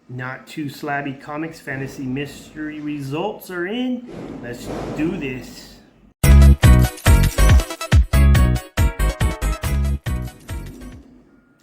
Not Too Slabby Comics Fantasy Mystery results are in. Let's do this.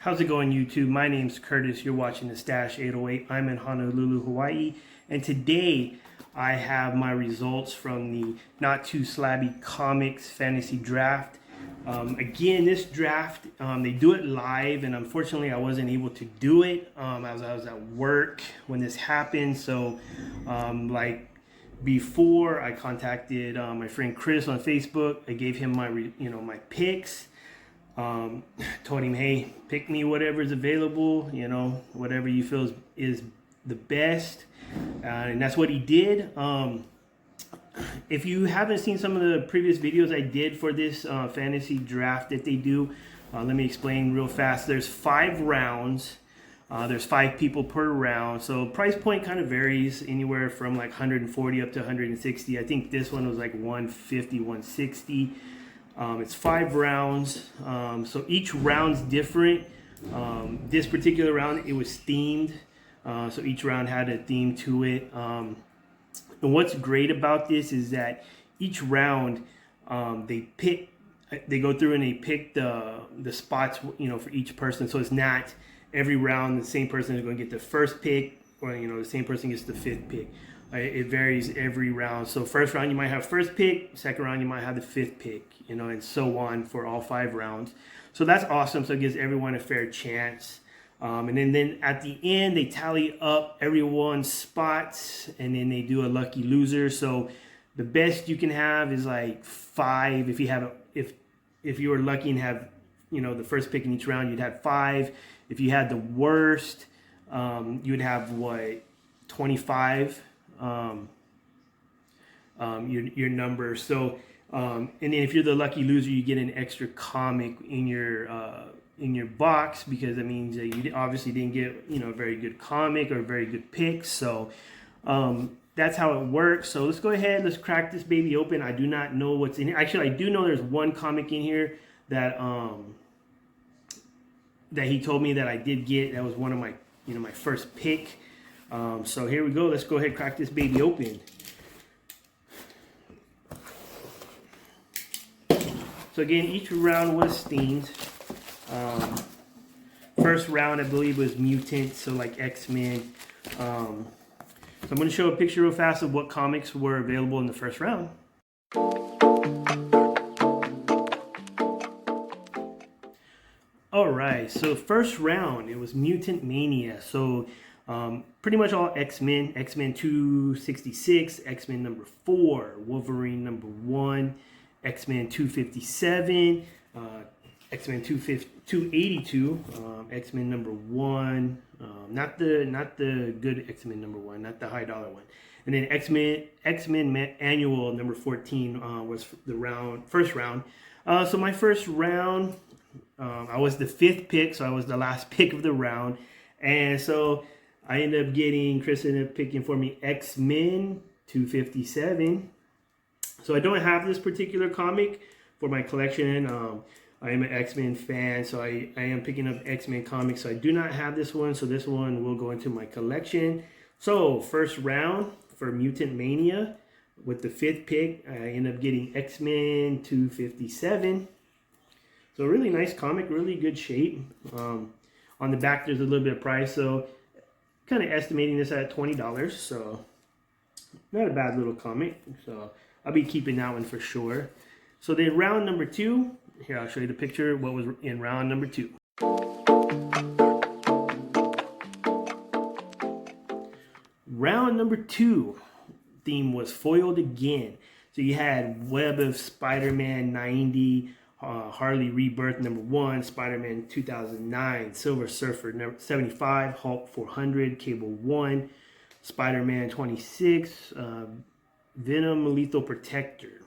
How's it going, YouTube? My name's Curtis. You're watching The Stash 808. I'm in Honolulu, Hawaii. And today I have my results from the Not Too Slabby Comics Fantasy Draft. Again, this draft, they do it live, and unfortunately I wasn't able to do it as I was at work when this happened. So like before, I contacted my friend Chris on Facebook. I gave him my my picks. Told him, hey, pick me whatever's available, whatever you feel is the best, and that's what he did. If you haven't seen some of the previous videos I did for this fantasy draft that they do, let me explain real fast. There's 5 rounds. There's 5 people per round, so price point kind of varies anywhere from like 140 up to 160. I think this one was like 150, 160. It's 5 rounds, so each round's different. This particular round, it was themed, so each round had a theme to it. And what's great about this is that each round, they go through and they pick the spots, for each person. So it's not every round the same person is going to get the first pick, or the same person gets the 5th pick. It varies every round. So first round you might have first pick, second round you might have the 5th pick, and so on for all 5 rounds. So that's awesome. So it gives everyone a fair chance. And then at the end, they tally up everyone's spots, and then they do a lucky loser. So the best you can have is like 5. If you have if you were lucky and have the first pick in each round, you'd have 5. If you had the worst, you would have 25. Your number. So and then if you're the lucky loser, you get an extra comic in your box, because that means that you obviously didn't get a very good comic or a very good pick. So that's how it works. So let's go ahead, let's crack this baby open. I do not know what's in here. Actually, I do know there's one comic in here that that he told me that I did get. That was one of my my first pick. So here we go. Let's go ahead, crack this baby open. So again, each round was themed. First round, I believe, was mutants, so like X-Men. So I'm going to show a picture real fast of what comics were available in the first round. All right, so first round, it was Mutant Mania. So pretty much all X-Men. X-Men 266, X-Men number 4, Wolverine number 1, X-Men 257, X-Men 282, X-Men number 1, not the good X-Men number 1, not the high dollar one, and then X-Men Annual number 14 was the first round. So my first round, I was the 5th pick, so I was the last pick of the round, and so I ended up Chris ended up picking for me X-Men 257. So I don't have this particular comic for my collection. I am an X-Men fan, so I am picking up X-Men comics. So I do not have this one, so this one will go into my collection. So first round for Mutant Mania with the 5th pick, I end up getting X-Men 257. So really nice comic, really good shape. On the back there's a little bit of price, so kind of estimating this at $20. So not a bad little comic. So I'll be keeping that one for sure. So then round number 2, here I'll show you the picture what was in round number 2. Round number 2 theme was foiled again. So you had Web of Spider-Man 90, Harley Rebirth number 1, Spider-Man 2009, Silver Surfer number 75, Hulk 400, Cable 1, Spider-Man 26, Venom Lethal Protector.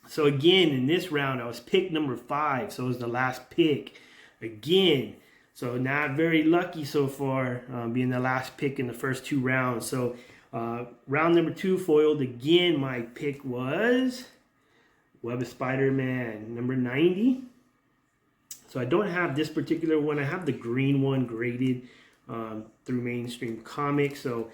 So again, in this round, I was pick number 5, so it was the last pick again. So not very lucky so far, being the last pick in the first 2 rounds. So round number 2 foiled again. My pick was Web of Spider-Man number 90. So I don't have this particular one. I have the green one graded. through mainstream comics. So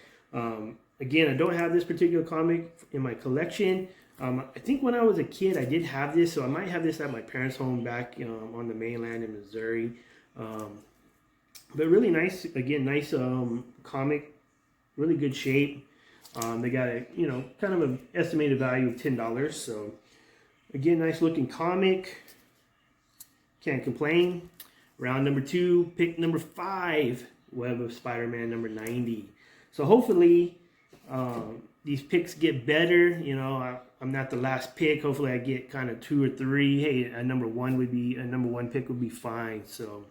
again, I don't have this particular comic in my collection. I think when I was a kid, I did have this, so I might have this at my parents' home back on the mainland in Missouri. But really nice, again, nice comic, really good shape. They got a, kind of an estimated value of $10. So again, nice looking comic. Can't complain. Round number 2, pick number 5, Web of Spider-Man number 90. So hopefully these picks get better. I'm not the last pick. Hopefully I get kind of 2 or 3. Hey, a number 1 pick would be fine. So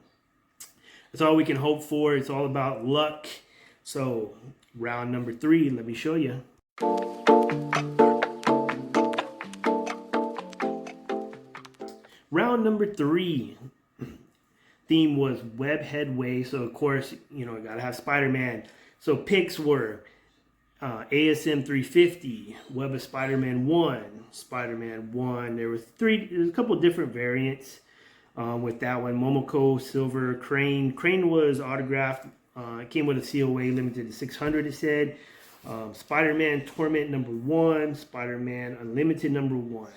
that's all we can hope for. It's all about luck. So round number 3, let me show you. Round number 3. Theme was Web Headway. So of course, I gotta have Spider-Man. So picks were ASM 350, Web of Spider-Man 1, Spider-Man 1. There's a couple of different variants with that one. Momoko, Silver, Crane. Crane was autographed. It came with a COA limited to 600, it said. Spider-Man Torment number 1, Spider-Man Unlimited number 1.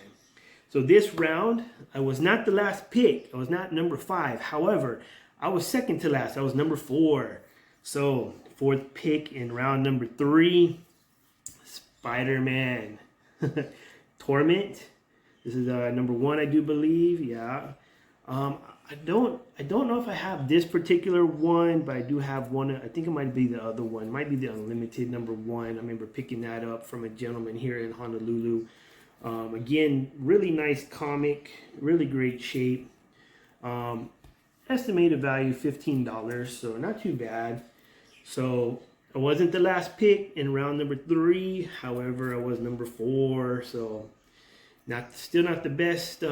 So this round, I was not the last pick. I was not number 5. However, I was second to last. I was number 4. So 4th pick in round number 3, Spider-Man Torment. This is number 1, I do believe. Yeah. I don't know if I have this particular one, but I do have one. I think it might be the other one. It might be the Unlimited number 1. I remember picking that up from a gentleman here in Honolulu. Again, really nice comic, really great shape. Estimated value $15, so not too bad. So I wasn't the last pick in round number 3. However, I was number 4, so still not the best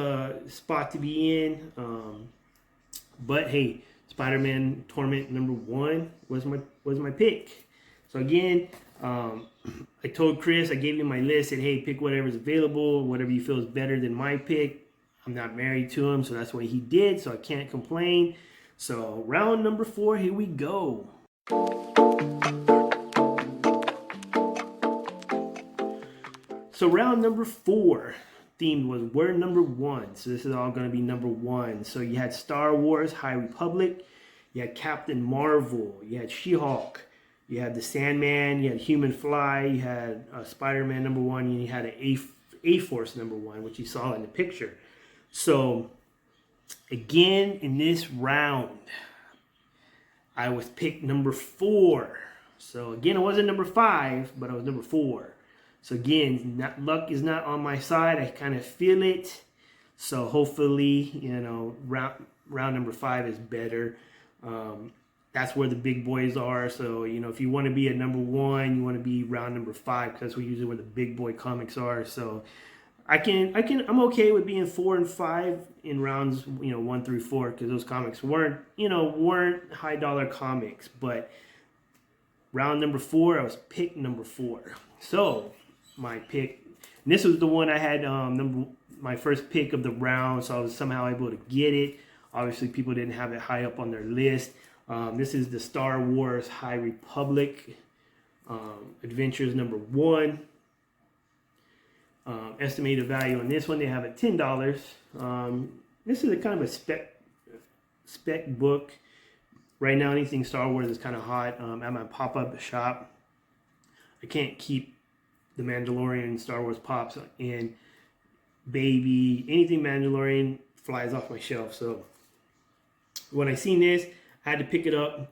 spot to be in. But hey, Spider-Man Torment number 1 was my pick. So again, I told Chris, I gave him my list, said, hey, pick whatever's available, whatever you feel is better than my pick. I'm not married to him, so that's what he did, so I can't complain. So round number 4, here we go. So round number 4 themed was Word number 1. So this is all going to be number 1. So you had Star Wars, High Republic, you had Captain Marvel, you had She-Hulk, you had the Sandman, you had Human Fly, you had Spider-Man number 1, and you had an A-Force number 1, which you saw in the picture. So again, in this round, I was picked number 4. So again, I wasn't number 5, but I was number 4. So again, luck is not on my side. I kind of feel it. So hopefully, round number 5 is better. That's where the big boys are. So, if you want to be a number 1, you want to be round number 5, because that's usually where the big boy comics are. So I'm okay with being 4 and 5 in rounds, 1 through 4, because those comics weren't high dollar comics. But round number 4, I was picked number 4. So my pick, and this was the one I had my first pick of the round, so I was somehow able to get it. Obviously, people didn't have it high up on their list. This is the Star Wars High Republic Adventures number 1. Estimated value on this one, they have it $10. This is a kind of a spec book. Right now, anything Star Wars is kind of hot. At my pop-up shop, I can't keep the Mandalorian and Star Wars pops, and baby, anything Mandalorian flies off my shelf. So when I seen this, I had to pick it up.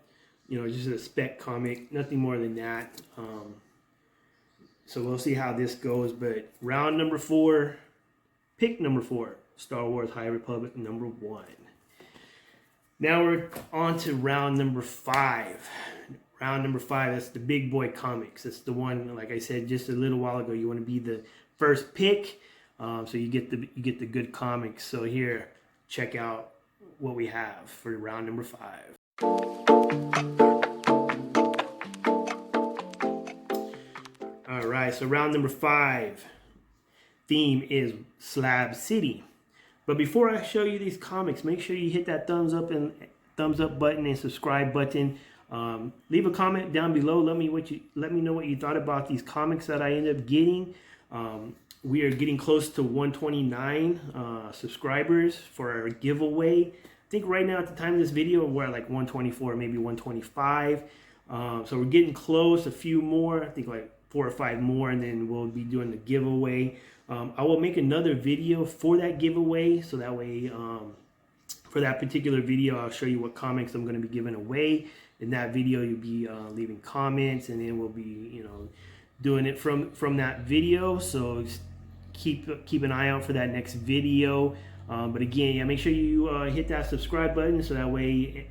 Just a spec comic, nothing more than that. So we'll see how this goes. But round number 4, pick number 4, Star Wars High Republic number 1. Now we're on to round number 5. Round number 5, that's the big boy comics. That's the one, like I said just a little while ago, you want to be the first pick, so you get the good comics. So here, check out what we have for round number 5. All right, so round number 5 theme is Slab City. But before I show you these comics, make sure you hit that thumbs up button and subscribe button. Leave a comment down below. Let me know what you thought about these comics that I ended up getting. We are getting close to 129 subscribers for our giveaway. I think right now at the time of this video we're at like 124, maybe 125. So we're getting close. A few more, I think like 4 or 5 more, and then we'll be doing the giveaway. I will make another video for that giveaway, so that way for that particular video I'll show you what comics I'm going to be giving away. In that video you'll be leaving comments, and then we'll be doing it from that video. So just keep an eye out for that next video. But again, yeah, make sure you hit that subscribe button, so that way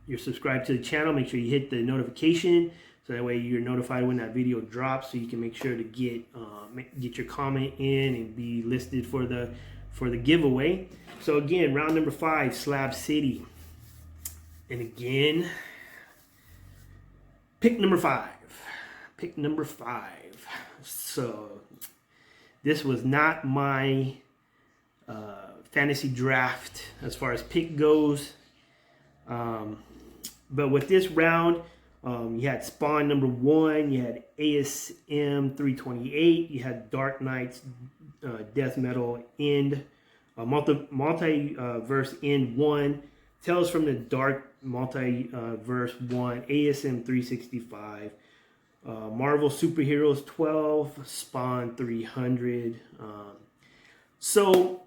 you're subscribed to the channel. Make sure you hit the notification, so that way you're notified when that video drops, so you can make sure to get your comment in and be listed for the giveaway. So again, round number 5, Slab City. And again, pick number 5. Pick number 5. So this was not my fantasy draft as far as pick goes. But with this round, you had Spawn number 1, you had ASM 328, you had Dark Knight's Death Metal End, Multiverse End 1, Tales from the Dark Multiverse 1, ASM 365, Marvel Superheroes 12, Spawn 300. So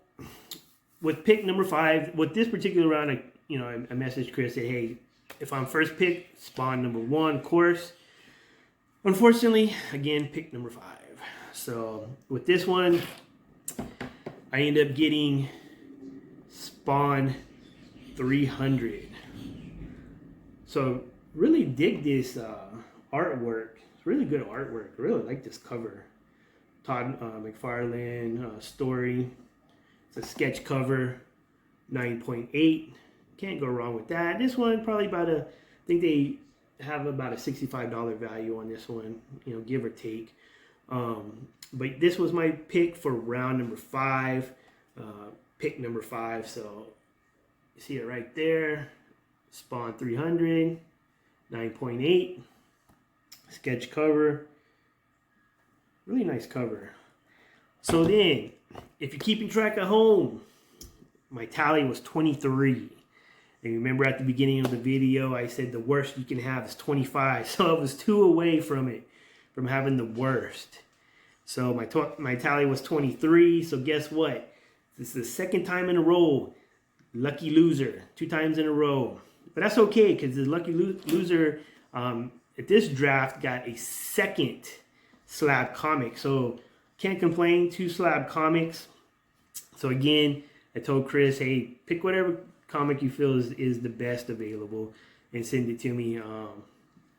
with pick number 5, with this particular round, I messaged Chris, said, hey, if I'm first pick, Spawn number 1, of course. Unfortunately, again, pick number 5. So with this one, I end up getting Spawn 300. So really dig this artwork. It's really good artwork. I really like this cover. Todd McFarlane story. It's a sketch cover, 9.8. Can't go wrong with that. This one probably I think they have about a $65 value on this one, give or take. But this was my pick for round number 5, pick number 5. So you see it right there, Spawn 300, 9.8, sketch cover, really nice cover. So then, if you're keeping track at home, my tally was 23. And remember at the beginning of the video, I said the worst you can have is 25. So I was 2 away from having the worst. So my tally was 23. So guess what? This is the second time in a row. Lucky loser. 2 times in a row. But that's okay, because the lucky loser at this draft got a second slab comic. So can't complain. 2 slab comics. So again, I told Chris, hey, pick whatever comic you feel is the best available and send it to me.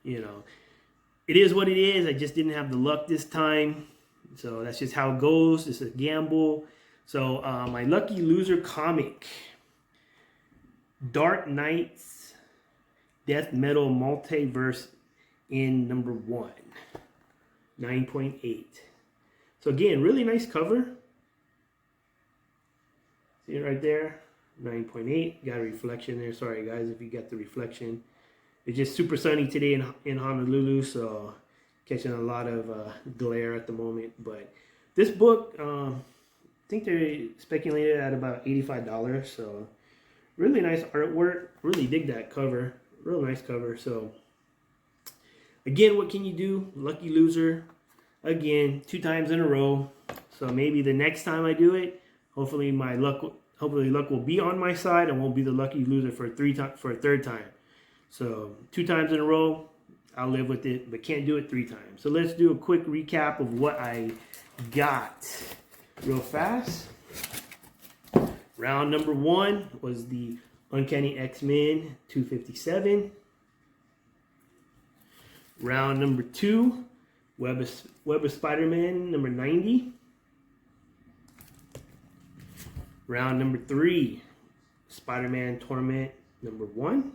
It is what it is. I just didn't have the luck this time. So that's just how it goes. It's a gamble. So my lucky loser comic, Dark Knight's Death Metal Multiverse in number 1, 9.8. So again, really nice cover. See it right there, 9.8. Got a reflection there. Sorry guys if you got the reflection. It's just super sunny today in Honolulu, so catching a lot of glare at the moment. But this book, I think they speculated at about $85. So really nice artwork. Really dig that cover. Real nice cover. So again, what can you do? Lucky loser. Again, 2 times in a row. So maybe the next time I do it, hopefully luck will be on my side. I won't be the lucky loser for a 3rd time. So 2 times in a row, I'll live with it, but can't do it 3 times. So let's do a quick recap of what I got real fast. Round number 1 was the Uncanny X-Men 257. Round number 2, Web of Spider-Man number 90. Round number 3, Spider-Man Torment number 1.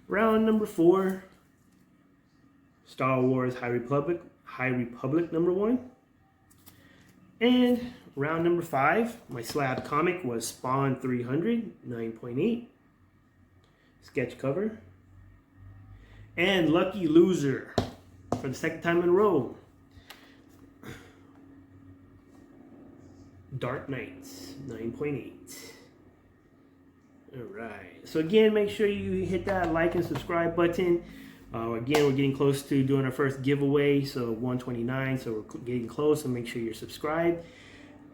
Round number 4, Star Wars High Republic number 1. And round number 5, my slab comic was Spawn 300, 9.8. Sketch cover. And lucky loser for the second time in a row, Dark Knights 9.8. All right. So again, make sure you hit that like and subscribe button. Again, we're getting close to doing our first giveaway, so 129. So we're getting close. So make sure you're subscribed,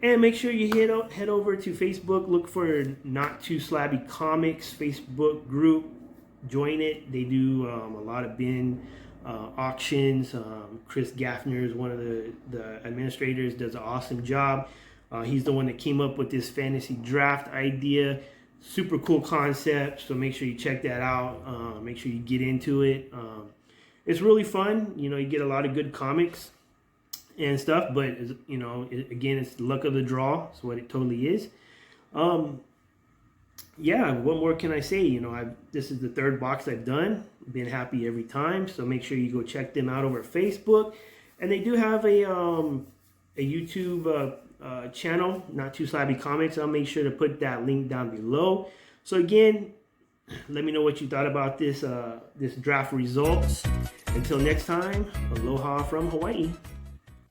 and make sure you head over to Facebook. Look for Not To Slabby Comics Facebook group. Join it. They do a lot of bin auctions. Chris Gaffner is one of the administrators. Does an awesome job. He's the one that came up with this fantasy draft idea. Super cool concept, so make sure you check that out. Make sure you get into it. It's really fun. You know, you get a lot of good comics and stuff, but you know, again, it's luck of the draw. That's what it totally is. Yeah, what more can I say? You know, this is the third box I've done. Been happy every time, so make sure you go check them out over Facebook. And they do have a YouTube channel, Not To Slabby Comics. I'll make sure to put that link down below. So again, let me know what you thought about this draft results. Until next time, aloha from Hawaii.